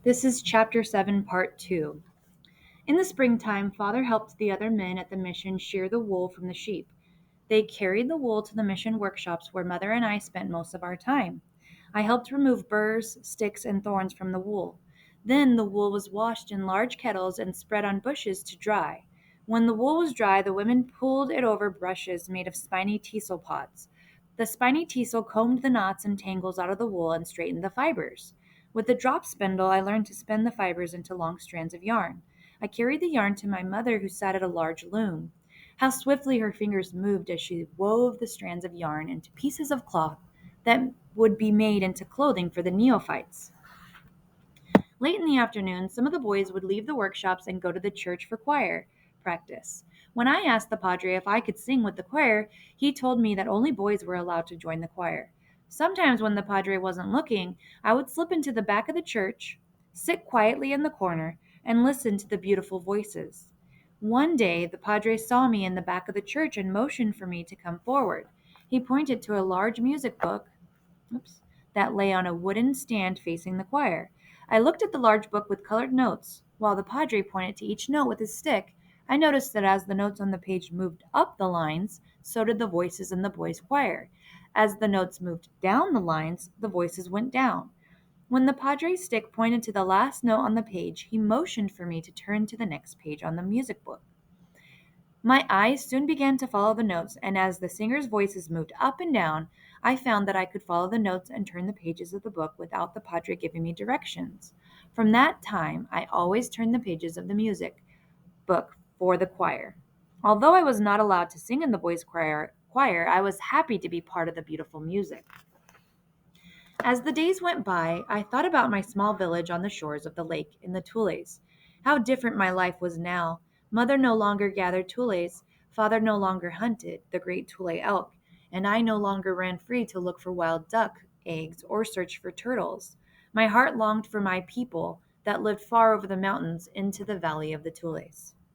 This is Chapter 7, Part 2. In the springtime, Father helped the other men at the mission shear the wool from the sheep. They carried the wool to the mission workshops where Mother and I spent most of our time. I helped remove burrs, sticks, and thorns from the wool. Then the wool was washed in large kettles and spread on bushes to dry. When the wool was dry, the women pulled it over brushes made of spiny teasel pods. The spiny teasel combed the knots and tangles out of the wool and straightened the fibers. With the drop spindle, I learned to spin the fibers into long strands of yarn. I carried the yarn to my mother, who sat at a large loom. How swiftly her fingers moved as she wove the strands of yarn into pieces of cloth that would be made into clothing for the neophytes. Late in the afternoon, some of the boys would leave the workshops and go to the church for choir practice. When I asked the padre if I could sing with the choir, he told me that only boys were allowed to join the choir. Sometimes, when the padre wasn't looking, I would slip into the back of the church, sit quietly in the corner, and listen to the beautiful voices. One day, the padre saw me in the back of the church and motioned for me to come forward. He pointed to a large music book oops, that lay on a wooden stand facing the choir. I looked at the large book with colored notes. While the padre pointed to each note with his stick, I noticed that as the notes on the page moved up the lines, so did the voices in the boys' choir. As the notes moved down the lines, the voices went down. When the padre's stick pointed to the last note on the page, he motioned for me to turn to the next page on the music book. My eyes soon began to follow the notes, and as the singers' voices moved up and down, I found that I could follow the notes and turn the pages of the book without the padre giving me directions. From that time, I always turned the pages of the music book for the choir. Although I was not allowed to sing in the boys' choir, I was happy to be part of the beautiful music. As the days went by, I thought about my small village on the shores of the lake in the Tules. How different my life was now. Mother no longer gathered tules, father no longer hunted the great Tule elk, and I no longer ran free to look for wild duck eggs or search for turtles. My heart longed for my people that lived far over the mountains into the valley of the Tules.